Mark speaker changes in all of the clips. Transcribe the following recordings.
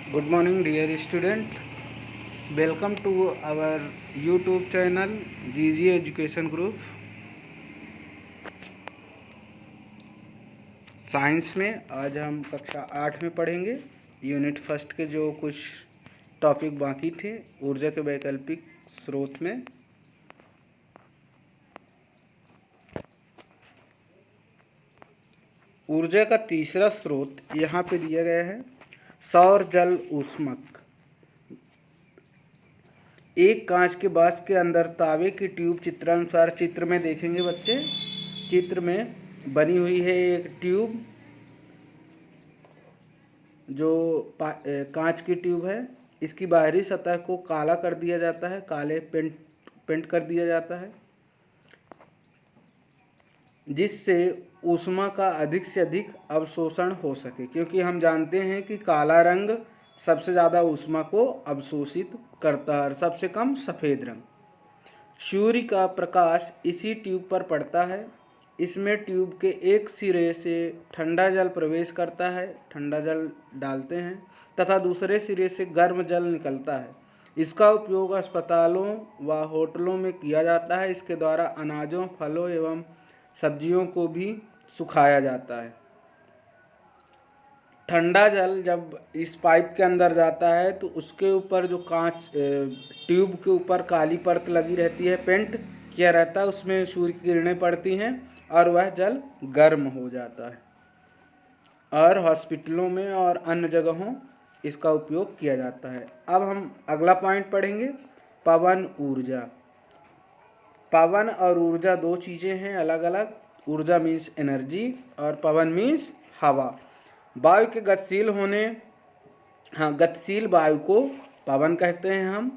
Speaker 1: Good morning, dear student. Welcome to our YouTube channel GG Education Group. Science में आज हम कक्षा 8 में पढ़ेंगे यूनिट फर्स्ट के जो कुछ टॉपिक बाकी थे ऊर्जा के वैकल्पिक स्रोत में। ऊर्जा का तीसरा स्रोत यहाँ पे दिया गया है, सौर जल ऊष्मक। एक कांच के बाक्स के अंदर तांबे की ट्यूब चित्रानुसार चित्र में देखेंगे बच्चे। चित्र में बनी हुई है एक ट्यूब जो कांच की ट्यूब है। इसकी बाहरी सतह को काला कर दिया जाता है, काले पेंट कर दिया जाता है, जिससे ऊष्मा का अधिक से अधिक अवशोषण हो सके, क्योंकि हम जानते हैं कि काला रंग सबसे ज़्यादा ऊष्मा को अवशोषित करता है और सबसे कम सफ़ेद रंग। सूर्य का प्रकाश इसी ट्यूब पर पड़ता है। इसमें ट्यूब के एक सिरे से ठंडा जल प्रवेश करता है, ठंडा जल डालते हैं, तथा दूसरे सिरे से गर्म जल निकलता है। इसका उपयोग अस्पतालों व होटलों में किया जाता है। इसके द्वारा अनाजों, फलों एवं सब्जियों को भी सुखाया जाता है। ठंडा जल जब इस पाइप के अंदर जाता है तो उसके ऊपर जो कांच ट्यूब के ऊपर काली परत लगी रहती है, पेंट किया रहता है, उसमें सूर्य की किरणें पड़ती हैं और वह जल गर्म हो जाता है। और हॉस्पिटलों में और अन्य जगहों इसका उपयोग किया जाता है। अब हम अगला पॉइंट पढ़ेंगे, पवन ऊर्जा। पवन और ऊर्जा दो चीज़ें हैं अलग अलग। ऊर्जा मीन्स एनर्जी और पवन मीन्स हवा। वायु के गतिशील होने, गतिशील वायु को पवन कहते हैं हम,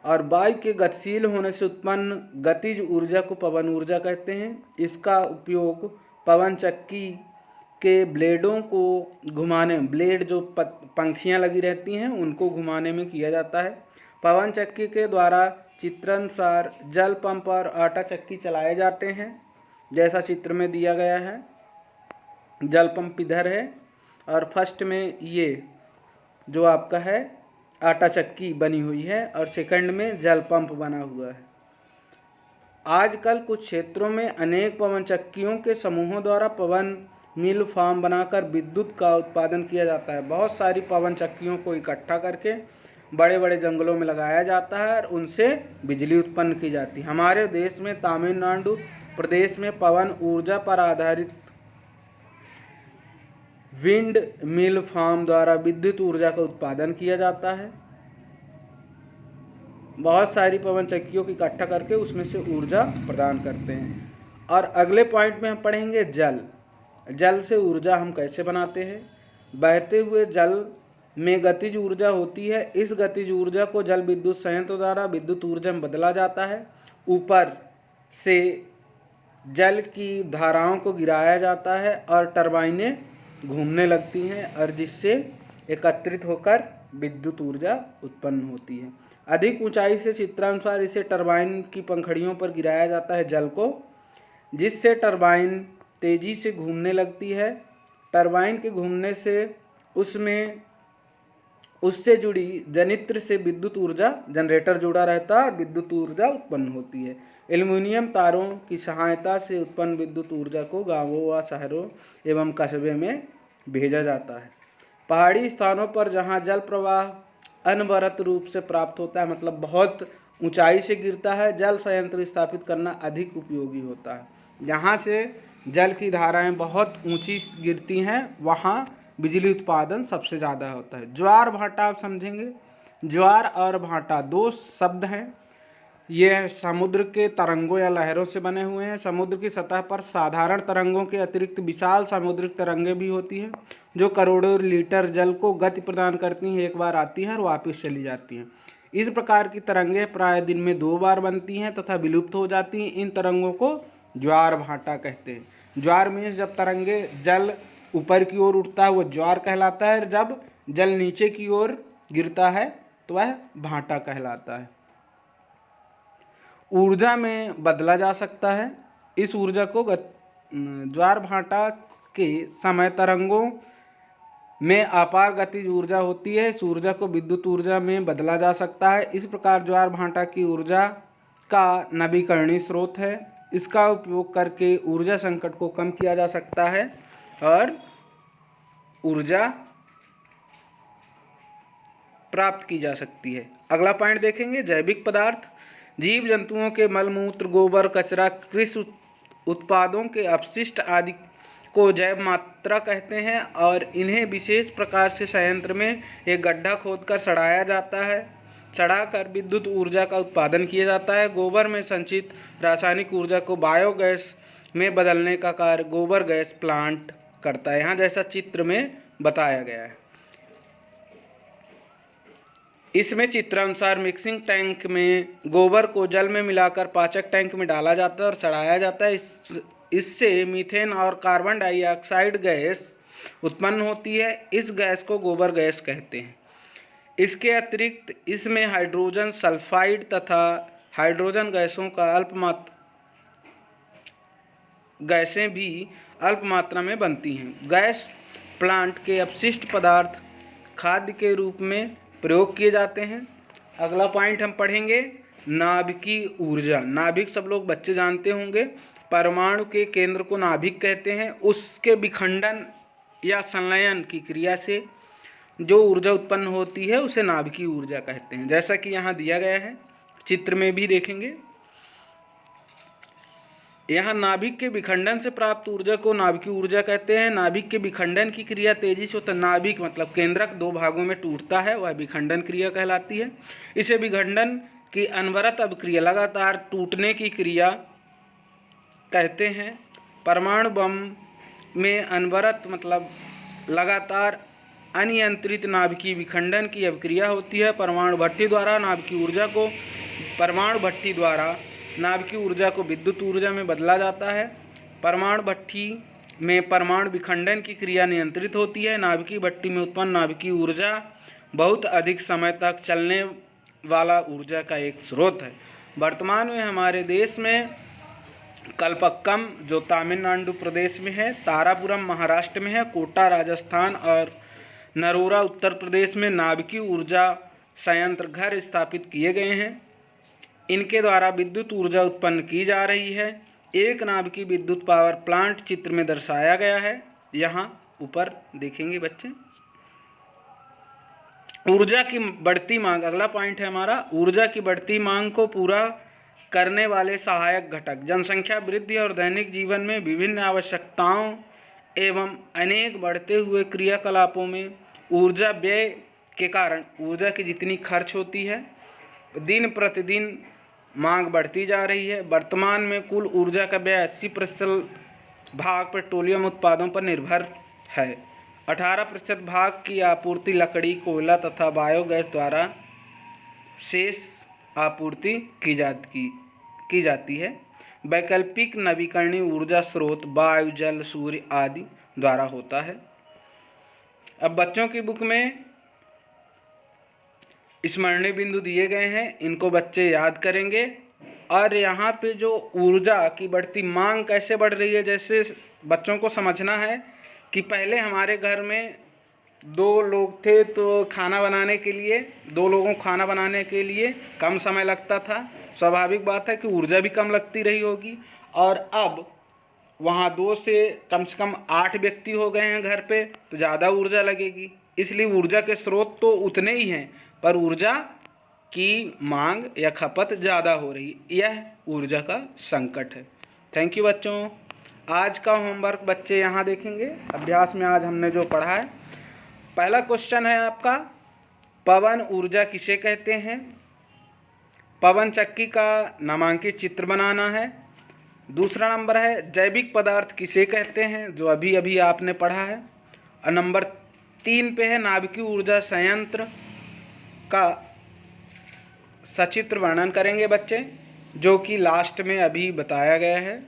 Speaker 1: और वायु के गतिशील होने से उत्पन्न गतिज ऊर्जा को पवन ऊर्जा कहते हैं। इसका उपयोग पवन चक्की के ब्लेडों को घुमाने, ब्लेड जो पंखियाँ लगी रहती हैं उनको घुमाने में किया जाता है। पवन चक्की के द्वारा चित्रानुसार जल पंप और आटा चक्की चलाए जाते हैं, जैसा चित्र में दिया गया है। जल पंप इधर है और फर्स्ट में ये जो आपका है आटा चक्की बनी हुई है और सेकंड में जल पंप बना हुआ है। आजकल कुछ क्षेत्रों में अनेक पवन चक्कियों के समूहों द्वारा पवन मिल फार्म बनाकर विद्युत का उत्पादन किया जाता है। बहुत सारी पवन चक्कियों को इकट्ठा करके बड़े बड़े जंगलों में लगाया जाता है और उनसे बिजली उत्पन्न की जाती है। हमारे देश में तमिलनाडु प्रदेश में पवन ऊर्जा पर आधारित विंड मिल फार्म द्वारा विद्युत ऊर्जा का उत्पादन किया जाता है। बहुत सारी पवन चक्कियों को इकट्ठा करके उसमें से ऊर्जा प्रदान करते हैं। और अगले पॉइंट में हम पढ़ेंगे जल। जल से ऊर्जा हम कैसे बनाते हैं। बहते हुए जल में गतिज ऊर्जा होती है। इस गतिज ऊर्जा को जल विद्युत संयंत्र द्वारा विद्युत ऊर्जा में बदला जाता है। ऊपर से जल की धाराओं को गिराया जाता है और टरबाइनें घूमने लगती हैं और जिससे एकत्रित होकर विद्युत ऊर्जा उत्पन्न होती है। अधिक ऊंचाई से चित्रानुसार इसे टरबाइन की पंखड़ियों पर गिराया जाता है जल को, जिससे टरबाइन तेजी से घूमने लगती है। टरबाइन के घूमने से उससे जुड़ी जनित्र से विद्युत ऊर्जा, जनरेटर जुड़ा रहता है, विद्युत ऊर्जा उत्पन्न होती है। एल्युमिनियम तारों की सहायता से उत्पन्न विद्युत ऊर्जा को गांवों व शहरों एवं कस्बे में भेजा जाता है। पहाड़ी स्थानों पर जहां जल प्रवाह अनवरत रूप से प्राप्त होता है, मतलब बहुत ऊंचाई से गिरता है, जल संयंत्र स्थापित करना अधिक उपयोगी होता है। जहाँ से जल की धाराएं बहुत ऊंची गिरती हैं वहाँ बिजली उत्पादन सबसे ज़्यादा होता है। ज्वार भाटा आप समझेंगे। ज्वार और भाटा दो शब्द हैं। ये समुद्र के तरंगों या लहरों से बने हुए हैं। समुद्र की सतह पर साधारण तरंगों के अतिरिक्त विशाल सामुद्रिक तरंगें भी होती हैं जो करोड़ों लीटर जल को गति प्रदान करती हैं। एक बार आती हैं और वापस चली जाती हैं। इस प्रकार की तरंगें प्राय दिन में 2 बार बनती हैं तथा विलुप्त हो जाती हैं। इन तरंगों को ज्वार भाटा कहते हैं। ज्वार मीन्स जब तरंगे जल ऊपर की ओर उठता है वो ज्वार कहलाता है, जब जल नीचे की ओर गिरता है तो वह भाटा कहलाता है। ऊर्जा में बदला जा सकता है। इस ऊर्जा को ज्वार भाटा के समय तरंगों में अपार गतिज ऊर्जा होती है। इस ऊर्जा को विद्युत ऊर्जा में बदला जा सकता है। इस प्रकार ज्वार भाटा की ऊर्जा का नवीकरणीय स्रोत है। इसका उपयोग करके ऊर्जा संकट को कम किया जा सकता है और ऊर्जा प्राप्त की जा सकती है। अगला पॉइंट देखेंगे, जैविक पदार्थ। जीव जंतुओं के मलमूत्र, गोबर, कचरा, कृषि उत्पादों के अपशिष्ट आदि को जैव मात्रा कहते हैं और इन्हें विशेष प्रकार से संयंत्र में एक गड्ढा खोदकर सड़ाया जाता है। सड़ाकर विद्युत ऊर्जा का उत्पादन किया जाता है। गोबर में संचित रासायनिक ऊर्जा को बायोगैस में बदलने का कार्य गोबर गैस प्लांट करता है, यहाँ जैसा चित्र में बताया गया है। इसमें चित्रानुसार मिक्सिंग टैंक में गोबर को जल में मिलाकर पाचक टैंक में डाला जाता है और सड़ाया जाता है। इससे मीथेन और कार्बन डाइऑक्साइड गैस उत्पन्न होती है। इस गैस को गोबर गैस कहते हैं। इसके अतिरिक्त इसमें हाइड्रोजन सल्फाइड तथा हाइड्रोजन गैसें भी अल्प मात्रा में बनती हैं। गैस प्लांट के अपशिष्ट पदार्थ खाद्य के रूप में प्रयोग किए जाते हैं। अगला पॉइंट हम पढ़ेंगे, नाभिकीय ऊर्जा। नाभिक सब लोग बच्चे जानते होंगे। परमाणु के केंद्र को नाभिक कहते हैं। उसके विखंडन या संलयन की क्रिया से जो ऊर्जा उत्पन्न होती है उसे नाभिकीय ऊर्जा कहते हैं, जैसा कि यहाँ दिया गया है, चित्र में भी देखेंगे। यहाँ नाभिक के विखंडन से प्राप्त ऊर्जा को नाभिकीय ऊर्जा कहते हैं। नाभिक के विखंडन की क्रिया तेजी से होता है। नाभिक मतलब केंद्रक दो भागों में टूटता है, वह विखंडन क्रिया कहलाती है। इसे विखंडन की अनवरत अभिक्रिया, लगातार टूटने की क्रिया कहते हैं। परमाणु बम में अनवरत मतलब लगातार अनियंत्रित नाभिकीय विखंडन की अभिक्रिया होती है। परमाणु भट्ठी द्वारा नाभिकीय ऊर्जा को विद्युत ऊर्जा में बदला जाता है। परमाणु भट्ठी में परमाणु विखंडन की क्रिया नियंत्रित होती है। नाभिकीय भट्ठी में उत्पन्न नाभिकीय ऊर्जा बहुत अधिक समय तक चलने वाला ऊर्जा का एक स्रोत है। वर्तमान में हमारे देश में कल्पक्कम जो तमिलनाडु प्रदेश में है, तारापुरम महाराष्ट्र में है, कोटा राजस्थान और नरोरा उत्तर प्रदेश में नाभिकीय ऊर्जा संयंत्र घर स्थापित किए गए हैं। इनके द्वारा विद्युत ऊर्जा उत्पन्न की जा रही है। एक नाभिकीय विद्युत पावर प्लांट चित्र में दर्शाया गया है, यहाँ ऊपर देखेंगे बच्चे। ऊर्जा की बढ़ती मांग, अगला पॉइंट है हमारा, ऊर्जा की बढ़ती मांग को पूरा करने वाले सहायक घटक। जनसंख्या वृद्धि और दैनिक जीवन में विभिन्न आवश्यकताओं एवं अनेक बढ़ते हुए क्रियाकलापों में ऊर्जा व्यय के कारण ऊर्जा की जितनी खर्च होती है, दिन प्रतिदिन मांग बढ़ती जा रही है। वर्तमान में कुल ऊर्जा का व्यय 80% भाग पेट्रोलियम उत्पादों पर निर्भर है। 18% भाग की आपूर्ति लकड़ी, कोयला तथा बायोगैस द्वारा शेष आपूर्ति की जाती है। वैकल्पिक नवीकरणीय ऊर्जा स्रोत वायु, जल, सूर्य आदि द्वारा होता है। अब बच्चों की बुक में स्मरणीय बिंदु दिए गए हैं, इनको बच्चे याद करेंगे। और यहाँ पे जो ऊर्जा की बढ़ती मांग कैसे बढ़ रही है, जैसे बच्चों को समझना है कि पहले हमारे घर में 2 लोग थे तो खाना बनाने के लिए 2 लोगों को खाना बनाने के लिए कम समय लगता था। स्वाभाविक बात है कि ऊर्जा भी कम लगती रही होगी। और अब वहाँ 2 से कम 8 व्यक्ति हो गए हैं घर पे, तो ज़्यादा ऊर्जा लगेगी। इसलिए ऊर्जा के स्रोत तो उतने ही हैं, पर ऊर्जा की मांग या खपत ज़्यादा हो रही, यह ऊर्जा का संकट है। थैंक यू बच्चों। आज का होमवर्क बच्चे यहाँ देखेंगे। अभ्यास में आज हमने जो पढ़ा है, पहला क्वेश्चन है आपका, पवन ऊर्जा किसे कहते हैं? पवन चक्की का नामांकित चित्र बनाना है। दूसरा नंबर है, जैविक पदार्थ किसे कहते हैं, जो अभी अभी आपने पढ़ा है। और नंबर 3 पे है, नाभिकीय ऊर्जा संयंत्र का सचित्र वर्णन करेंगे बच्चे, जो कि लास्ट में अभी बताया गया है।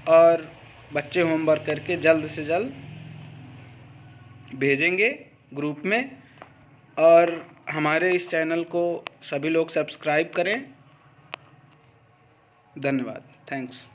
Speaker 1: और बच्चे होमवर्क करके जल्द से जल्द भेजेंगे ग्रुप में। और हमारे इस चैनल को सभी लोग सब्सक्राइब करें। धन्यवाद। थैंक्स।